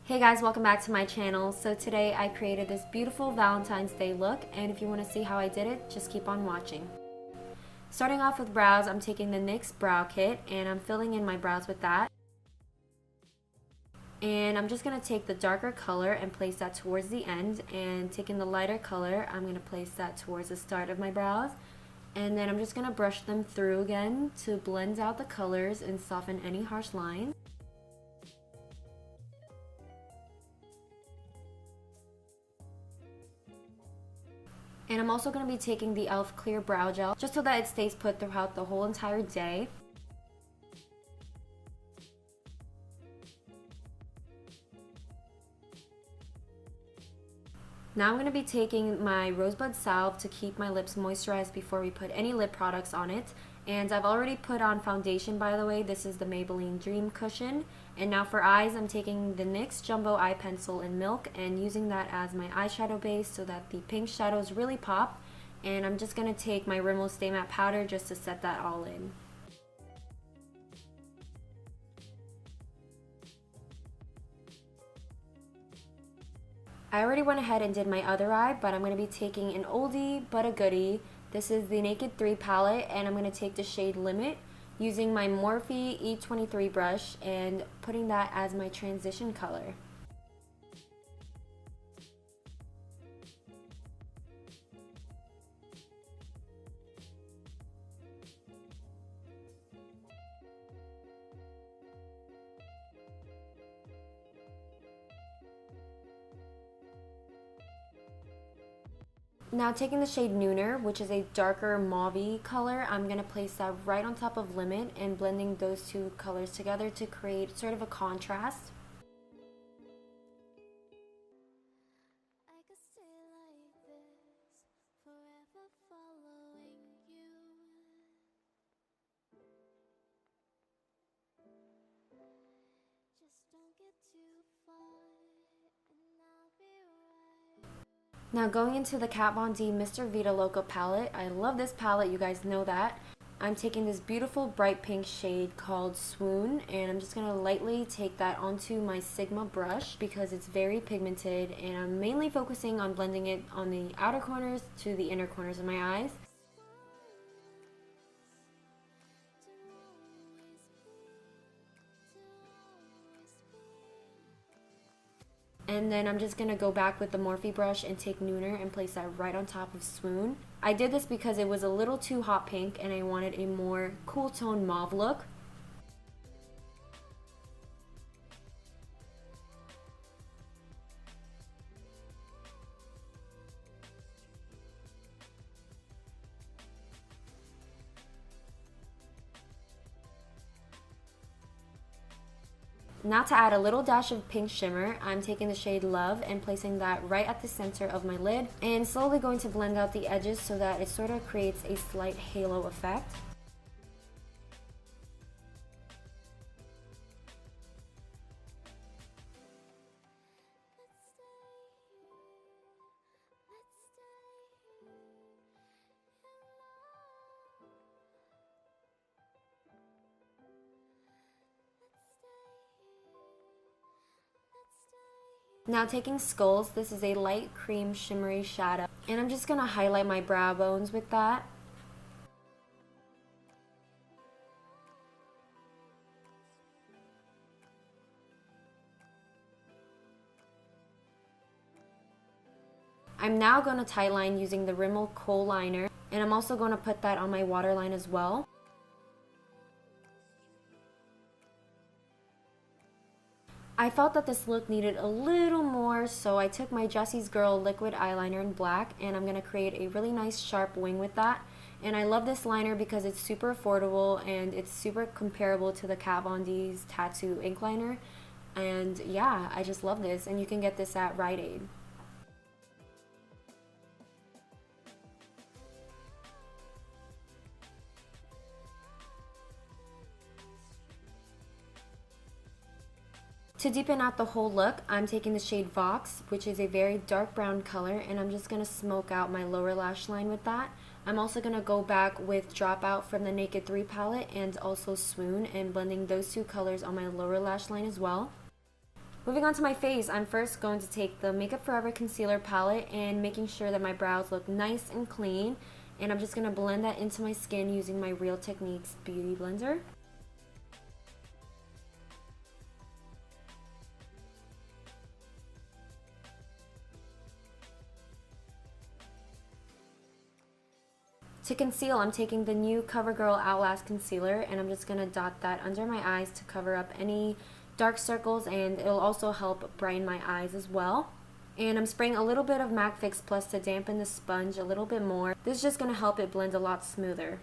Hey guys, welcome back to my channel. So today I created this beautiful Valentine's Day look, and if you want to see how I did it, just keep on watching. Starting off with brows, I'm taking the NYX Brow Kit and I'm filling in my brows with that. And I'm just going to take the darker color and place that towards the end, and taking the lighter color, I'm going to place that towards the start of my brows. And then I'm just going to brush them through again to blend out the colors and soften any harsh lines. And I'm also going to be taking the e.l.f. Clear Brow Gel, just so that it stays put throughout the whole entire day. Now I'm going to be taking my Rosebud Salve to keep my lips moisturized before we put any lip products on it. And I've already put on foundation, by the way. This is the Maybelline Dream Cushion. And now for eyes, I'm taking the NYX Jumbo Eye Pencil in Milk and using that as my eyeshadow base so that the pink shadows really pop. And I'm just going to take my Rimmel Stay Matte Powder just to set that all in. I already went ahead and did my other eye, but I'm going to be taking an oldie but a goodie. This is the Naked 3 palette, and I'm going to take the shade Limit using my Morphe E23 brush and putting that as my transition color. Now taking the shade Nooner, which is a darker mauve color, I'm going to place that right on top of Limit and blending those two colors together to create sort of a contrast. Now going into the Kat Von D Mr. Vida Loca palette. I love this palette, you guys know that. I'm taking this beautiful bright pink shade called Swoon, and I'm just going to lightly take that onto my Sigma brush because it's very pigmented, and I'm mainly focusing on blending it on the outer corners to the inner corners of my eyes. And then I'm just going to go back with the Morphe brush and take Nooner and place that right on top of Swoon. I did this because it was a little too hot pink and I wanted a more cool tone mauve look. Now to add a little dash of pink shimmer, I'm taking the shade Love and placing that right at the center of my lid and slowly going to blend out the edges so that it sort of creates a slight halo effect. Now taking Skulls, this is a light cream shimmery shadow, and I'm just going to highlight my brow bones with that. I'm now going to tightline using the Rimmel Kohl liner, and I'm also going to put that on my waterline as well. I felt that this look needed a little more, so I took my Jessie's Girl liquid eyeliner in black, and I'm going to create a really nice sharp wing with that. And I love this liner because it's super affordable and it's super comparable to the Kat Von D's Tattoo ink liner. And yeah, I just love this, and you can get this at Rite Aid. To deepen out the whole look, I'm taking the shade Vox, which is a very dark brown color, and I'm just going to smoke out my lower lash line with that. I'm also going to go back with Dropout from the Naked 3 palette and also Swoon and blending those two colors on my lower lash line as well. Moving on to my face, I'm first going to take the Makeup Forever Concealer Palette and making sure that my brows look nice and clean. And I'm just going to blend that into my skin using my Real Techniques Beauty Blender. To conceal, I'm taking the new Covergirl Outlast Concealer and I'm just going to dot that under my eyes to cover up any dark circles, and it'll also help brighten my eyes as well. And I'm spraying a little bit of MAC Fix Plus to dampen the sponge a little bit more. This is just going to help it blend a lot smoother.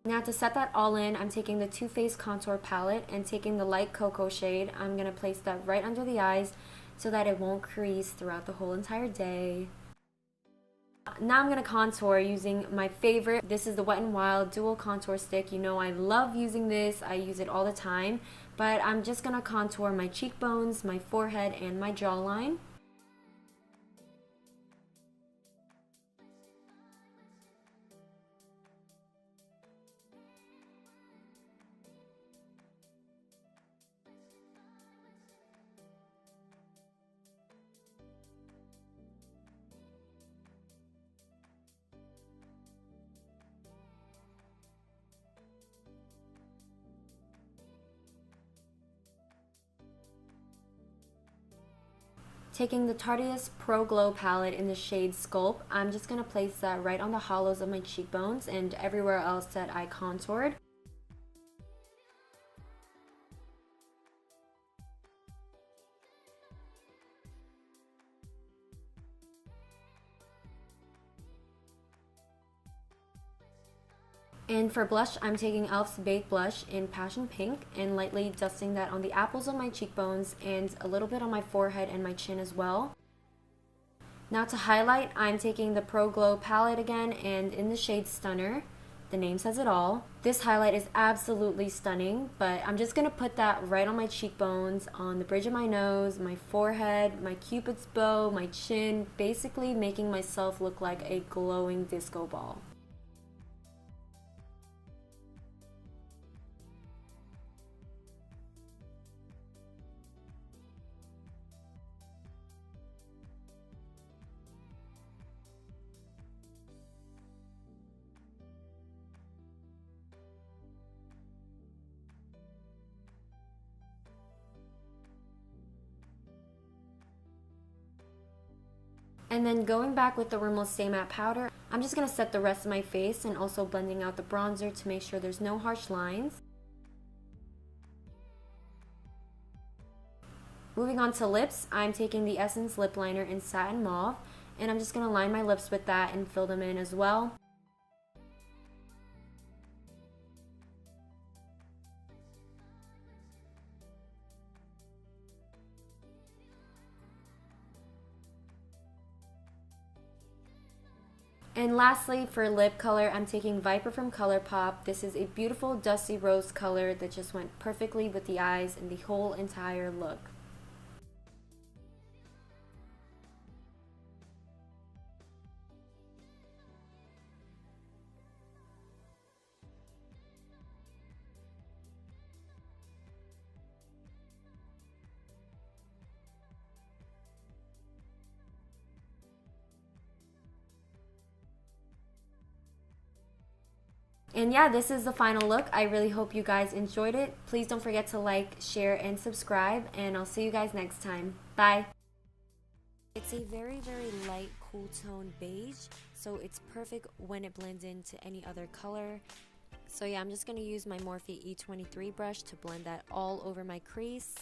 Now to set that all in, I'm taking the Too Faced Contour Palette and taking the light cocoa shade. I'm going to place that right under the eyes so that it won't crease throughout the whole entire day. Now I'm going to contour using my favorite. This is the Wet n Wild Dual Contour Stick. You know I love using this. I use it all the time. But I'm just going to contour my cheekbones, my forehead, and my jawline. Taking the Tarteist Pro Glow palette in the shade Sculpt, I'm just going to place that right on the hollows of my cheekbones and everywhere else that I contoured. And for blush, I'm taking e.l.f.'s Baked Blush in Passion Pink and lightly dusting that on the apples of my cheekbones and a little bit on my forehead and my chin as well. Now to highlight, I'm taking the Pro Glow palette again and in the shade Stunner. The name says it all. This highlight is absolutely stunning, but I'm just going to put that right on my cheekbones, on the bridge of my nose, my forehead, my cupid's bow, my chin, basically making myself look like a glowing disco ball. And then going back with the Rimmel Stay Matte Powder, I'm just going to set the rest of my face and also blending out the bronzer to make sure there's no harsh lines. Moving on to lips, I'm taking the Essence Lip Liner in Satin Mauve, and I'm just going to line my lips with that and fill them in as well. And lastly, for lip color, I'm taking Viper from Colourpop. This is a beautiful dusty rose color that just went perfectly with the eyes and the whole entire look. And yeah, this is the final look. I really hope you guys enjoyed it. Please don't forget to like, share, and subscribe, and I'll see you guys next time. Bye! It's a very, very light, cool tone beige, so it's perfect when it blends into any other color. So yeah, I'm just going to use my Morphe E23 brush to blend that all over my crease.